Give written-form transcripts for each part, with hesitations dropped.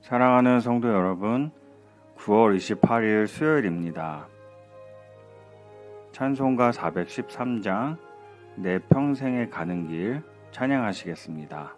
사랑하는 성도 여러분, 9월 28일 수요일입니다. 찬송가 413장 내 평생에 가는 길 찬양하시겠습니다.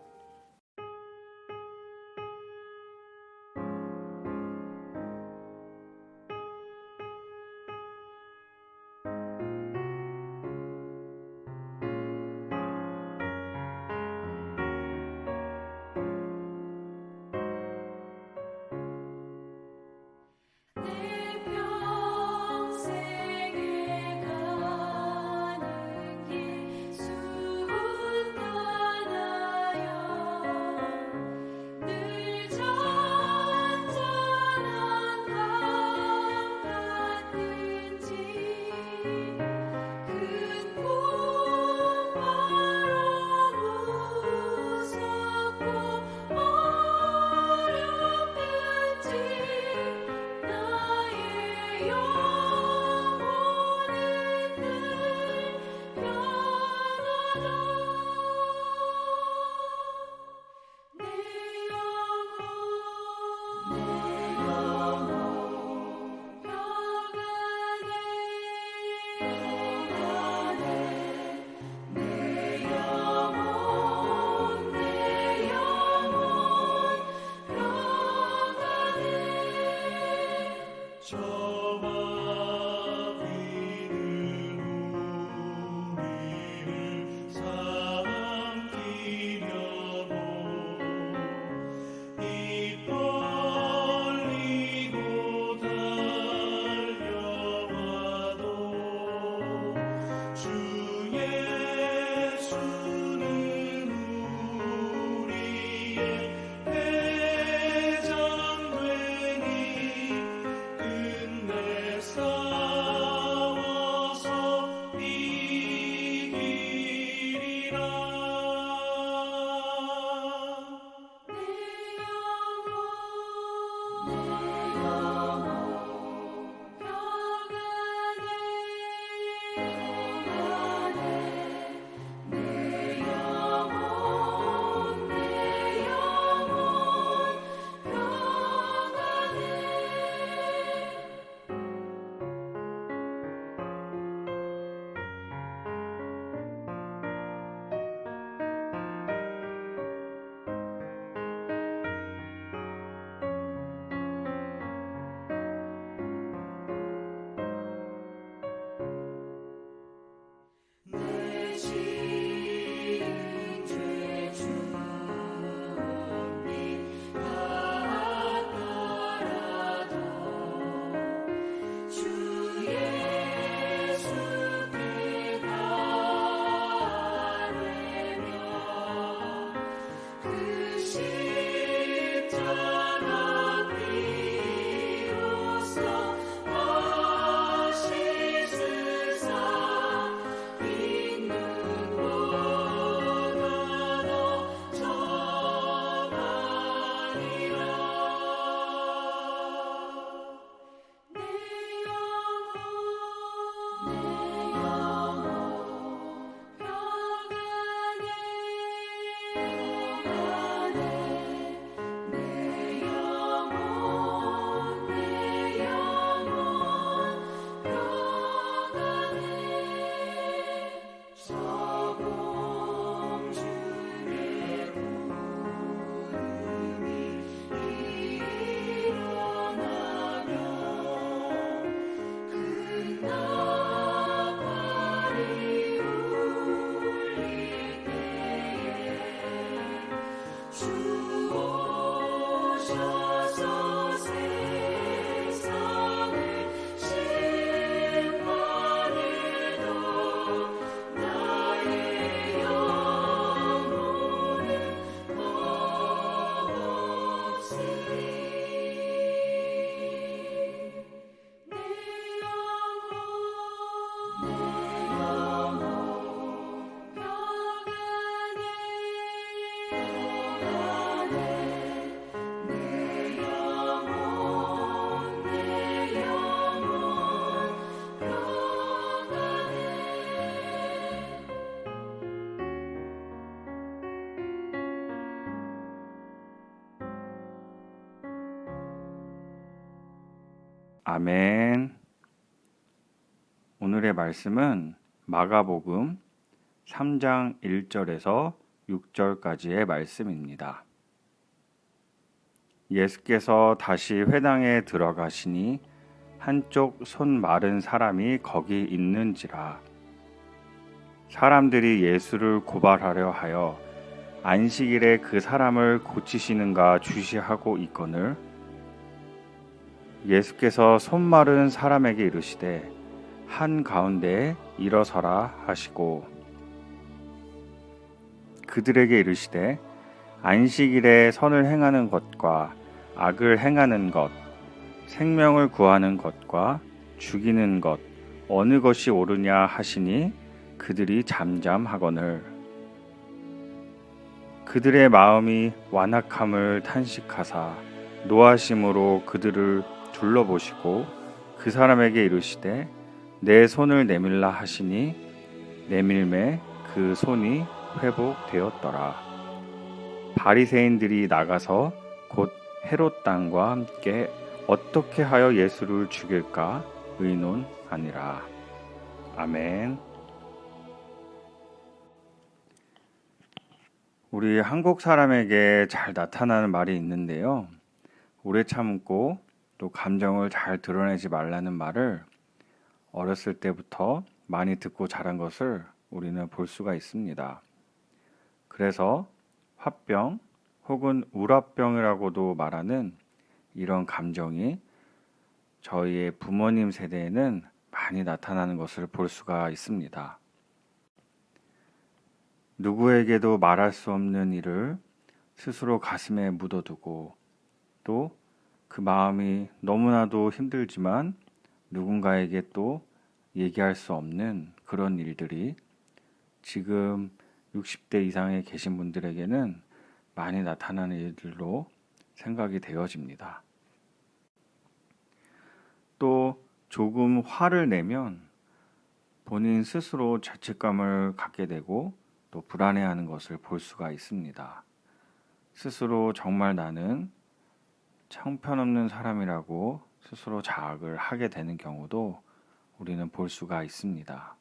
아멘. 오늘의 말씀은 마가복음 3장 1절에서 6절까지의 말씀입니다. 예수께서 다시 회당에 들어가시니 한쪽 손 마른 사람이 거기 있는지라. 사람들이 예수를 고발하려 하여 안식일에 그 사람을 고치시는가 주시하고 있거늘, 예수께서 손 마른 사람에게 이르시되 한 가운데에 일어서라 하시고, 그들에게 이르시되 안식일에 선을 행하는 것과 악을 행하는 것, 생명을 구하는 것과 죽이는 것 어느 것이 옳으냐 하시니 그들이 잠잠하거늘, 그들의 마음이 완악함을 탄식하사 노하심으로 그들을 둘러보시고 그 사람에게 이르시되 내 손을 내밀라 하시니 내밀매 그 손이 회복되었더라. 바리새인들이 나가서 곧 헤롯 당과 함께 어떻게 하여 예수를 죽일까 의논하니라. 아멘. 우리 한국 사람에게 잘 나타나는 말이 있는데요. 오래 참고 또 감정을 잘 드러내지 말라는 말을 어렸을 때부터 많이 듣고 자란 것을 우리는 볼 수가 있습니다. 그래서 화병 혹은 우라병이라고도 말하는 이런 감정이 저희의 부모님 세대에는 많이 나타나는 것을 볼 수가 있습니다. 누구에게도 말할 수 없는 일을 스스로 가슴에 묻어두고 또 그 마음이 너무나도 힘들지만 누군가에게 또 얘기할 수 없는 그런 일들이 지금 60대 이상에 계신 분들에게는 많이 나타나는 일들로 생각이 되어집니다. 또 조금 화를 내면 본인 스스로 죄책감을 갖게 되고 또 불안해하는 것을 볼 수가 있습니다. 스스로 정말 나는 형편없는 사람이라고 스스로 자학을 하게 되는 경우도 우리는 볼 수가 있습니다.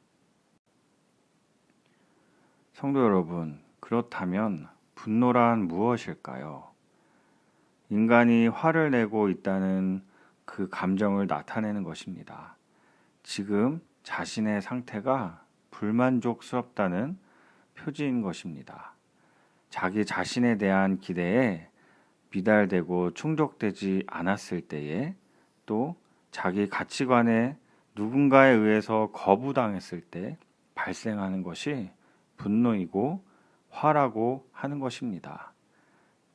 성도 여러분, 그렇다면 분노란 무엇일까요? 인간이 화를 내고 있다는 그 감정을 나타내는 것입니다. 지금 자신의 상태가 불만족스럽다는 표지인 것입니다. 자기 자신에 대한 기대에 미달되고 충족되지 않았을 때에, 또 자기 가치관에 누군가에 의해서 거부당했을 때 발생하는 것이 분노이고 화라고 하는 것입니다.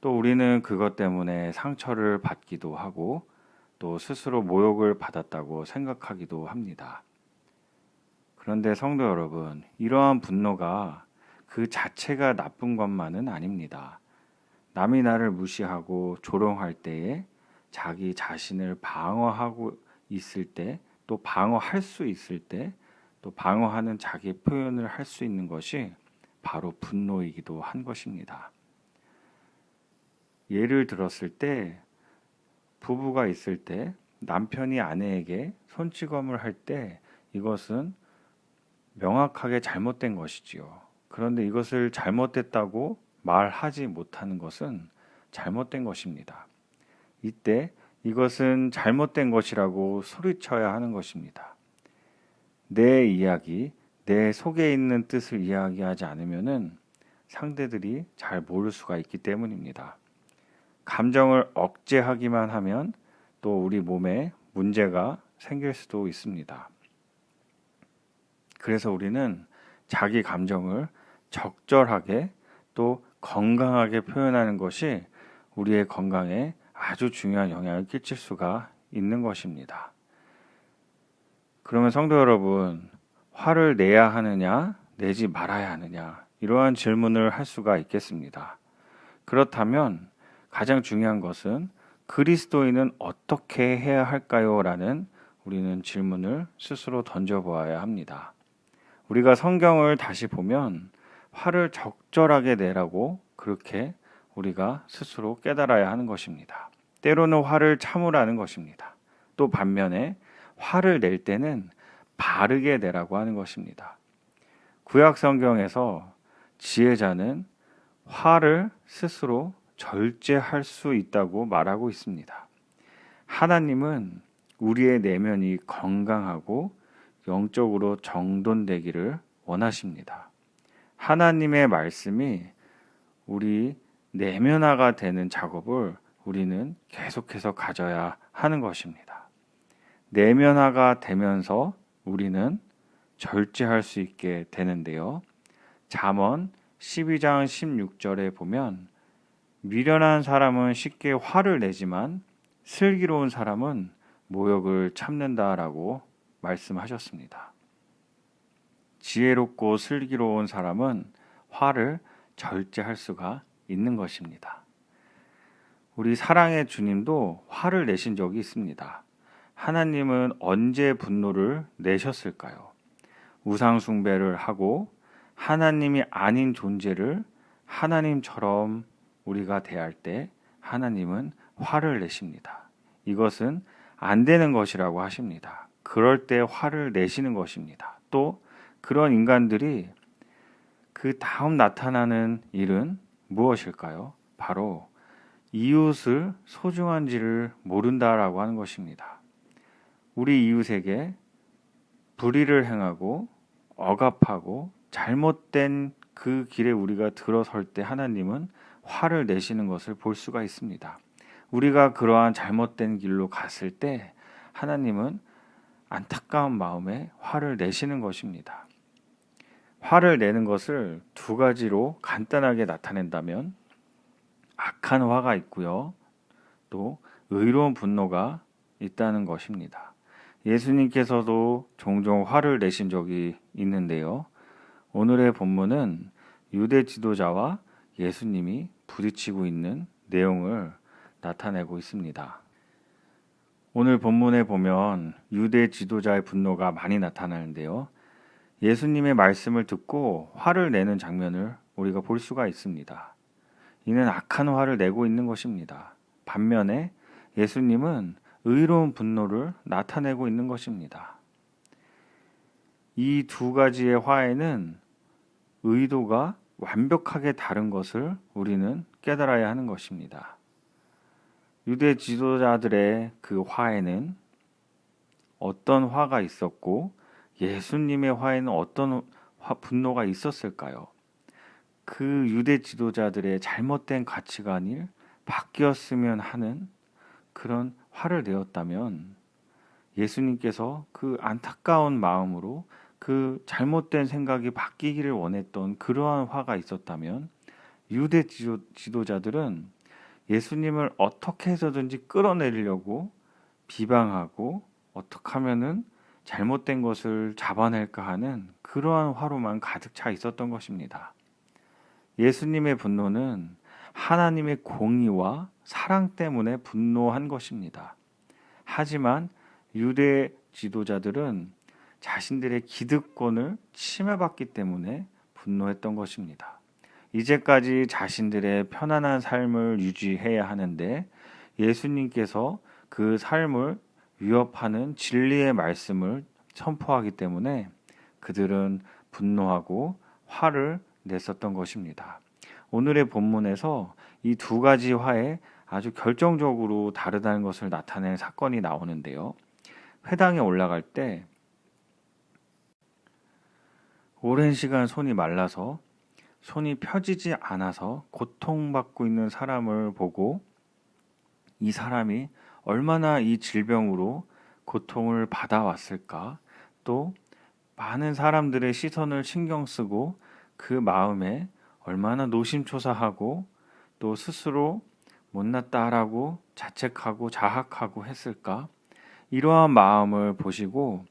또 우리는 그것 때문에 상처를 받기도 하고 또 스스로 모욕을 받았다고 생각하기도 합니다. 그런데 성도 여러분, 이러한 분노가 그 자체가 나쁜 것만은 아닙니다. 남이 나를 무시하고 조롱할 때에 자기 자신을 방어하고 있을 때, 또 방어할 수 있을 때, 또 방어하는 자기 표현을 할 수 있는 것이 바로 분노이기도 한 것입니다. 예를 들었을 때 부부가 있을 때 남편이 아내에게 손찌검을 할 때 이것은 명확하게 잘못된 것이지요. 그런데 이것을 잘못됐다고 말하지 못하는 것은 잘못된 것입니다. 이때 이것은 잘못된 것이라고 소리쳐야 하는 것입니다. 내 이야기, 내 속에 있는 뜻을 이야기하지 않으면은 상대들이 잘 모를 수가 있기 때문입니다. 감정을 억제하기만 하면 또 우리 몸에 문제가 생길 수도 있습니다. 그래서 우리는 자기 감정을 적절하게 또 건강하게 표현하는 것이 우리의 건강에 아주 중요한 영향을 끼칠 수가 있는 것입니다. 그러면 성도 여러분, 화를 내야 하느냐, 내지 말아야 하느냐, 이러한 질문을 할 수가 있겠습니다. 그렇다면 가장 중요한 것은 그리스도인은 어떻게 해야 할까요? 라는 우리는 질문을 스스로 던져보아야 합니다. 우리가 성경을 다시 보면 화를 적절하게 내라고 그렇게 우리가 스스로 깨달아야 하는 것입니다. 때로는 화를 참으라는 것입니다. 또 반면에 화를 낼 때는 바르게 내라고 하는 것입니다. 구약 성경에서 지혜자는 화를 스스로 절제할 수 있다고 말하고 있습니다. 하나님은 우리의 내면이 건강하고 영적으로 정돈되기를 원하십니다. 하나님의 말씀이 우리 내면화가 되는 작업을 우리는 계속해서 가져야 하는 것입니다. 내면화가 되면서 우리는 절제할 수 있게 되는데요. 잠언 12장 16절에 보면 미련한 사람은 쉽게 화를 내지만 슬기로운 사람은 모욕을 참는다라고 말씀하셨습니다. 지혜롭고 슬기로운 사람은 화를 절제할 수가 있는 것입니다. 우리 사랑의 주님도 화를 내신 적이 있습니다. 하나님은 언제 분노를 내셨을까요? 우상 숭배를 하고 하나님이 아닌 존재를 하나님처럼 우리가 대할 때 하나님은 화를 내십니다. 이것은 안 되는 것이라고 하십니다. 그럴 때 화를 내시는 것입니다. 또 그런 인간들이 그 다음 나타나는 일은 무엇일까요? 바로 이웃을 소중한지를 모른다라고 하는 것입니다. 우리 이웃에게 불의를 행하고 억압하고 잘못된 그 길에 우리가 들어설 때 하나님은 화를 내시는 것을 볼 수가 있습니다. 우리가 그러한 잘못된 길로 갔을 때 하나님은 안타까운 마음에 화를 내시는 것입니다. 화를 내는 것을 두 가지로 간단하게 나타낸다면 악한 화가 있고요. 또 의로운 분노가 있다는 것입니다. 예수님께서도 종종 화를 내신 적이 있는데요. 오늘의 본문은 유대 지도자와 예수님이 부딪히고 있는 내용을 나타내고 있습니다. 오늘 본문에 보면 유대 지도자의 분노가 많이 나타나는데요. 예수님의 말씀을 듣고 화를 내는 장면을 우리가 볼 수가 있습니다. 이는 악한 화를 내고 있는 것입니다. 반면에 예수님은 의로운 분노를 나타내고 있는 것입니다. 이 두 가지의 화에는 의도가 완벽하게 다른 것을 우리는 깨달아야 하는 것입니다. 유대 지도자들의 그 화에는 어떤 화가 있었고 예수님의 화에는 어떤 분노가 있었을까요? 그 유대 지도자들의 잘못된 가치관이 바뀌었으면 하는 그런 화를 내었다면 예수님께서 그 안타까운 마음으로 그 잘못된 생각이 바뀌기를 원했던 그러한 화가 있었다면 유대 지도자들은 예수님을 어떻게 해서든지 끌어내리려고 비방하고 어떻게 하면은 잘못된 것을 잡아낼까 하는 그러한 화로만 가득 차 있었던 것입니다. 예수님의 분노는 하나님의 공의와 사랑 때문에 분노한 것입니다. 하지만 유대 지도자들은 자신들의 기득권을 침해받기 때문에 분노했던 것입니다. 이제까지 자신들의 편안한 삶을 유지해야 하는데 예수님께서 그 삶을 위협하는 진리의 말씀을 선포하기 때문에 그들은 분노하고 화를 냈었던 것입니다. 오늘의 본문에서 이 두 가지 화에 아주 결정적으로 다르다는 것을 나타낸 사건이 나오는데요. 회당에 올라갈 때 오랜 시간 손이 말라서 손이 펴지지 않아서 고통받고 있는 사람을 보고 이 사람이 얼마나 이 질병으로 고통을 받아왔을까, 또 많은 사람들의 시선을 신경 쓰고 그 마음에 얼마나 노심초사하고 또 스스로 못났다라고 자책하고 자학하고 했을까, 이러한 마음을 보시고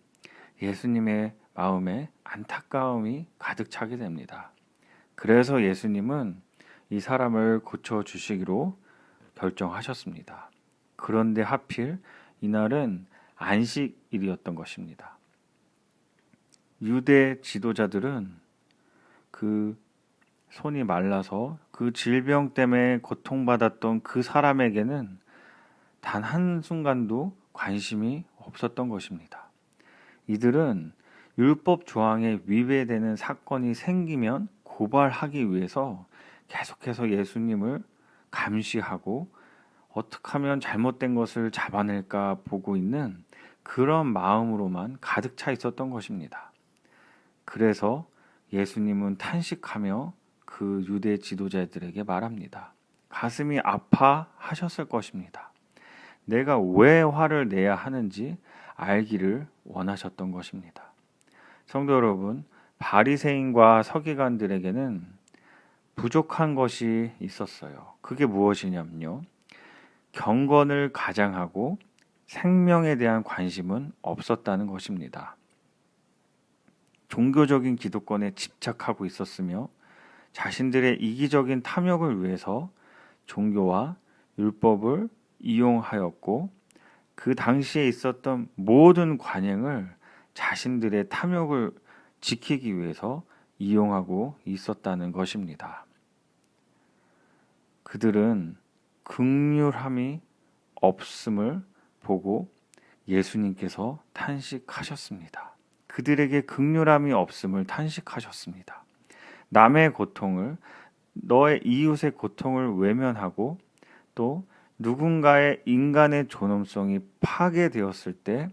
예수님의 마음에 안타까움이 가득 차게 됩니다. 그래서 예수님은 이 사람을 고쳐주시기로 결정하셨습니다. 그런데 하필 이날은 안식일이었던 것입니다. 유대 지도자들은 그 손이 말라서 그 질병 때문에 고통받았던 그 사람에게는 단 한순간도 관심이 없었던 것입니다. 이들은 율법 조항에 위배되는 사건이 생기면 고발하기 위해서 계속해서 예수님을 감시하고 어떻게 하면 잘못된 것을 잡아낼까 보고 있는 그런 마음으로만 가득 차 있었던 것입니다. 그래서 예수님은 탄식하며 그 유대 지도자들에게 말합니다. 가슴이 아파하셨을 것입니다. 내가 왜 화를 내야 하는지 알기를 원하셨던 것입니다. 성도 여러분, 바리새인과 서기관들에게는 부족한 것이 있었어요. 그게 무엇이냐면요. 경건을 가장하고 생명에 대한 관심은 없었다는 것입니다. 종교적인 기득권에 집착하고 있었으며 자신들의 이기적인 탐욕을 위해서 종교와 율법을 이용하였고 그 당시에 있었던 모든 관행을 자신들의 탐욕을 지키기 위해서 이용하고 있었다는 것입니다. 그들은 긍휼함이 없음을 보고 예수님께서 탄식하셨습니다. 그들에게 긍휼함이 없음을 탄식하셨습니다. 남의 고통을, 너의 이웃의 고통을 외면하고 또 누군가의 인간의 존엄성이 파괴되었을 때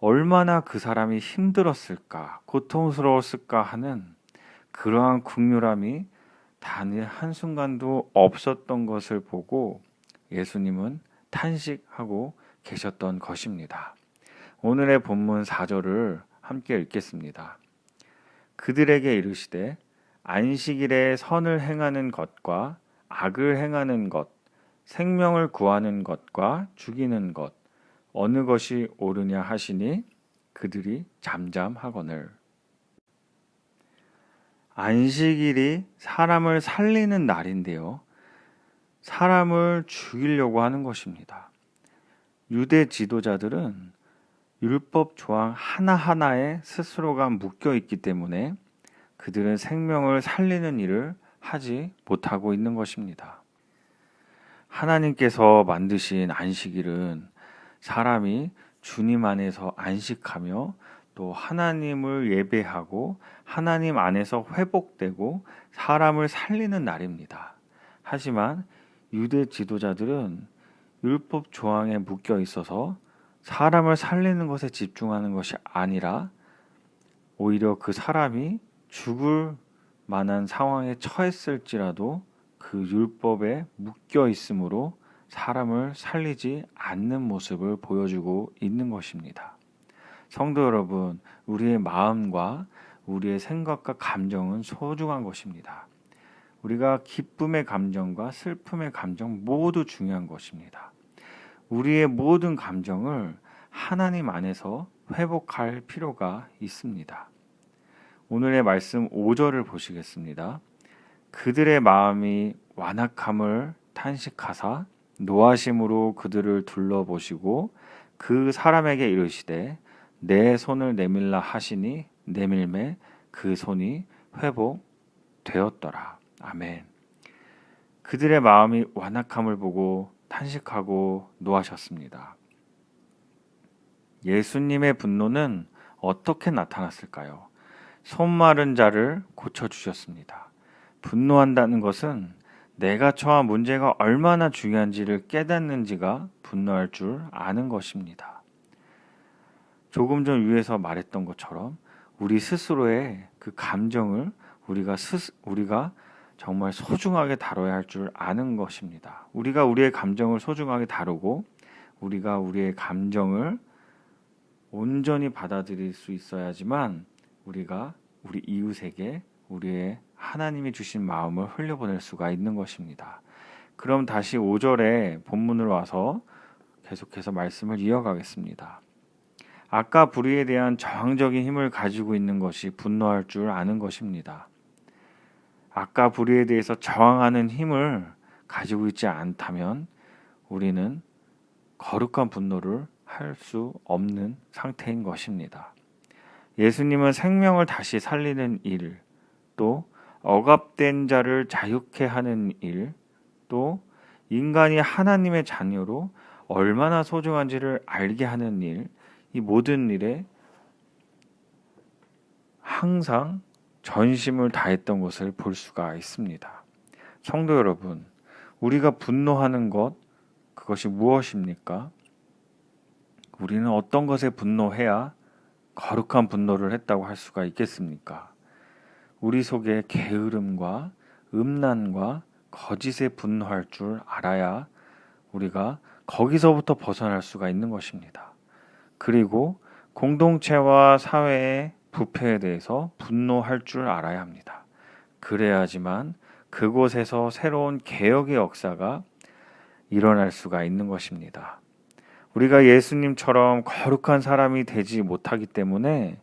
얼마나 그 사람이 힘들었을까, 고통스러웠을까 하는 그러한 긍휼함이 단 한순간도 없었던 것을 보고 예수님은 탄식하고 계셨던 것입니다. 오늘의 본문 4절을 함께 읽겠습니다. 그들에게 이르시되 안식일에 선을 행하는 것과 악을 행하는 것, 생명을 구하는 것과 죽이는 것, 어느 것이 옳으냐 하시니 그들이 잠잠하거늘. 안식일이 사람을 살리는 날인데요. 사람을 죽이려고 하는 것입니다. 유대 지도자들은 율법 조항 하나하나에 스스로가 묶여 있기 때문에 그들은 생명을 살리는 일을 하지 못하고 있는 것입니다. 하나님께서 만드신 안식일은 사람이 주님 안에서 안식하며 또 하나님을 예배하고 하나님 안에서 회복되고 사람을 살리는 날입니다. 하지만 유대 지도자들은 율법 조항에 묶여 있어서 사람을 살리는 것에 집중하는 것이 아니라 오히려 그 사람이 죽을 만한 상황에 처했을지라도 그 율법에 묶여 있으므로 사람을 살리지 않는 모습을 보여주고 있는 것입니다. 성도 여러분, 우리의 마음과 우리의 생각과 감정은 소중한 것입니다. 우리가 기쁨의 감정과 슬픔의 감정 모두 중요한 것입니다. 우리의 모든 감정을 하나님 안에서 회복할 필요가 있습니다. 오늘의 말씀 5절을 보시겠습니다. 그들의 마음이 완악함을 탄식하사 노하심으로 그들을 둘러보시고 그 사람에게 이르시되 내 손을 내밀라 하시니 내밀매 그 손이 회복되었더라. 아멘. 그들의 마음이 완악함을 보고 탄식하고 노하셨습니다. 예수님의 분노는 어떻게 나타났을까요? 손 마른 자를 고쳐주셨습니다. 분노한다는 것은 내가 처한 문제가 얼마나 중요한지를 깨닫는지가 분노할 줄 아는 것입니다. 조금 전 위에서 말했던 것처럼 우리 스스로의 그 감정을 우리가 정말 소중하게 다뤄야 할 줄 아는 것입니다. 우리가 우리의 감정을 소중하게 다루고 우리가 우리의 감정을 온전히 받아들일 수 있어야지만 우리가 우리 이웃에게 우리의 하나님이 주신 마음을 흘려보낼 수가 있는 것입니다. 그럼 다시 5절에 본문으로 와서 계속해서 말씀을 이어가겠습니다. 아까 불의에 대한 저항적인 힘을 가지고 있는 것이 분노할 줄 아는 것입니다. 아까 불의에 대해서 저항하는 힘을 가지고 있지 않다면 우리는 거룩한 분노를 할 수 없는 상태인 것입니다. 예수님은 생명을 다시 살리는 일, 또 억압된 자를 자유케 하는 일, 또 인간이 하나님의 자녀로 얼마나 소중한지를 알게 하는 일, 이 모든 일에 항상 전심을 다했던 것을 볼 수가 있습니다. 성도 여러분, 우리가 분노하는 것, 그것이 무엇입니까? 우리는 어떤 것에 분노해야 거룩한 분노를 했다고 할 수가 있겠습니까? 우리 속에 게으름과 음란과 거짓에 분노할 줄 알아야 우리가 거기서부터 벗어날 수가 있는 것입니다. 그리고 공동체와 사회의 부패에 대해서 분노할 줄 알아야 합니다. 그래야지만 그곳에서 새로운 개혁의 역사가 일어날 수가 있는 것입니다. 우리가 예수님처럼 거룩한 사람이 되지 못하기 때문에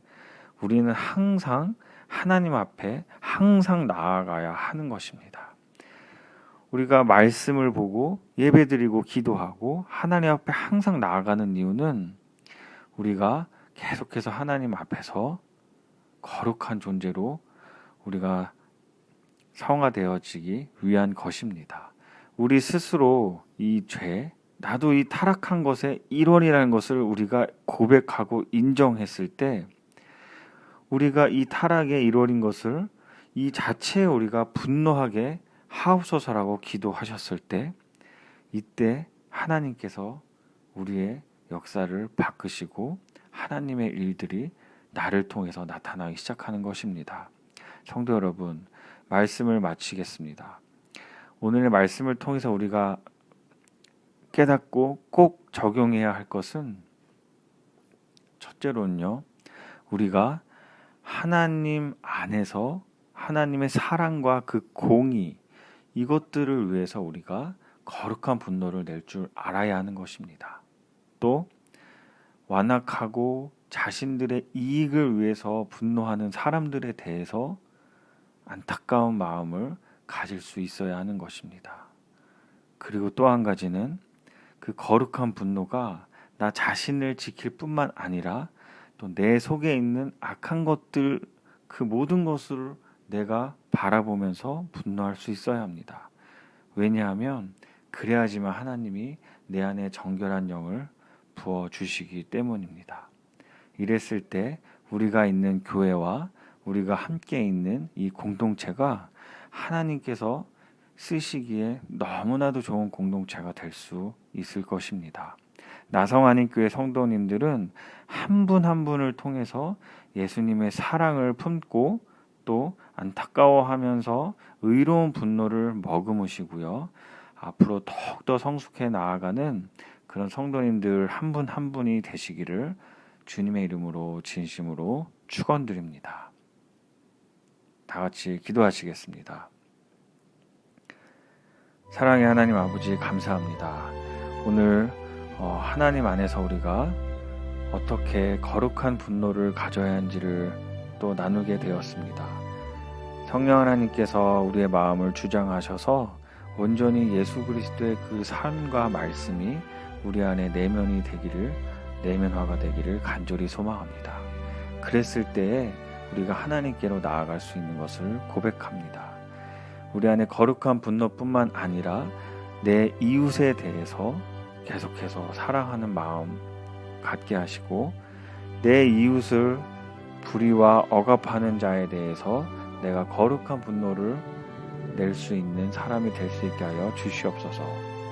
우리는 항상 하나님 앞에 항상 나아가야 하는 것입니다. 우리가 말씀을 보고 예배드리고 기도하고 하나님 앞에 항상 나아가는 이유는 우리가 계속해서 하나님 앞에서 거룩한 존재로 우리가 성화되어지기 위한 것입니다. 우리 스스로 이 죄, 나도 이 타락한 것의 일원이라는 것을 우리가 고백하고 인정했을 때 우리가 이 타락의 일원인 것을 이 자체에 우리가 분노하게 하옵소서라고 기도하셨을 때 이때 하나님께서 우리의 역사를 바꾸시고 하나님의 일들이 나를 통해서 나타나기 시작하는 것입니다. 성도 여러분, 말씀을 마치겠습니다. 오늘의 말씀을 통해서 우리가 깨닫고 꼭 적용해야 할 것은 첫째로는요, 우리가 하나님 안에서 하나님의 사랑과 그 공의 이것들을 위해서 우리가 거룩한 분노를 낼 줄 알아야 하는 것입니다. 또 완악하고 자신들의 이익을 위해서 분노하는 사람들에 대해서 안타까운 마음을 가질 수 있어야 하는 것입니다. 그리고 또 한 가지는 그 거룩한 분노가 나 자신을 지킬 뿐만 아니라 또 내 속에 있는 악한 것들 그 모든 것을 내가 바라보면서 분노할 수 있어야 합니다. 왜냐하면 그래야지만 하나님이 내 안에 정결한 영을 부어주시기 때문입니다. 이랬을 때 우리가 있는 교회와 우리가 함께 있는 이 공동체가 하나님께서 쓰시기에 너무나도 좋은 공동체가 될 수 있을 것입니다. 나성안인교회 성도님들은 한 분 한 분을 통해서 예수님의 사랑을 품고 또 안타까워하면서 의로운 분노를 머금으시고요. 앞으로 더욱더 성숙해 나아가는 그런 성도님들 한 분 한 분이 되시기를 주님의 이름으로 진심으로 축원드립니다. 다 같이 기도하시겠습니다. 사랑의 하나님 아버지 감사합니다. 오늘 하나님 안에서 우리가 어떻게 거룩한 분노를 가져야 하는지를 또 나누게 되었습니다. 성령 하나님께서 우리의 마음을 주장하셔서 온전히 예수 그리스도의 그 삶과 말씀이 우리 안에 내면화가 되기를 간절히 소망합니다. 그랬을 때에 우리가 하나님께로 나아갈 수 있는 것을 고백합니다. 우리 안에 거룩한 분노뿐만 아니라 내 이웃에 대해서 계속해서 사랑하는 마음 갖게 하시고 내 이웃을 불의와 억압하는 자에 대해서 내가 거룩한 분노를 낼 수 있는 사람이 될 수 있게 하여 주시옵소서.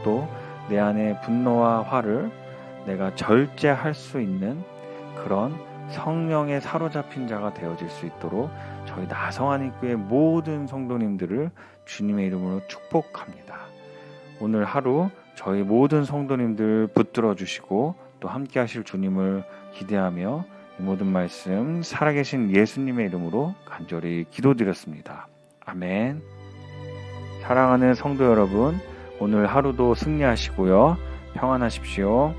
또 내 안에 분노와 화를 내가 절제할 수 있는 그런 성령에 사로잡힌 자가 되어질 수 있도록 저희 나성안인교회 모든 성도님들을 주님의 이름으로 축복합니다. 오늘 하루 저희 모든 성도님들 붙들어 주시고 또 함께 하실 주님을 기대하며 이 모든 말씀 살아계신 예수님의 이름으로 간절히 기도드렸습니다. 아멘. 사랑하는 성도 여러분, 오늘 하루도 승리하시고요. 평안하십시오.